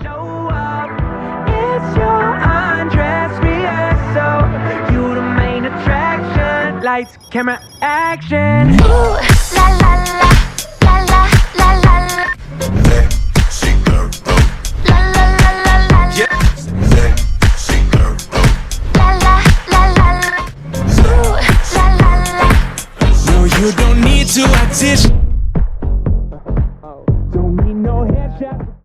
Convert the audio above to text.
Show up. It's your undress rehearsal. You the main attraction. Lights, camera, action. Ooh, la la la, la la la la la. Sexy girl, La la la la la la. yeah. Sexy girl, La la la la la. Ooh, la la la. no, you don't need to audition.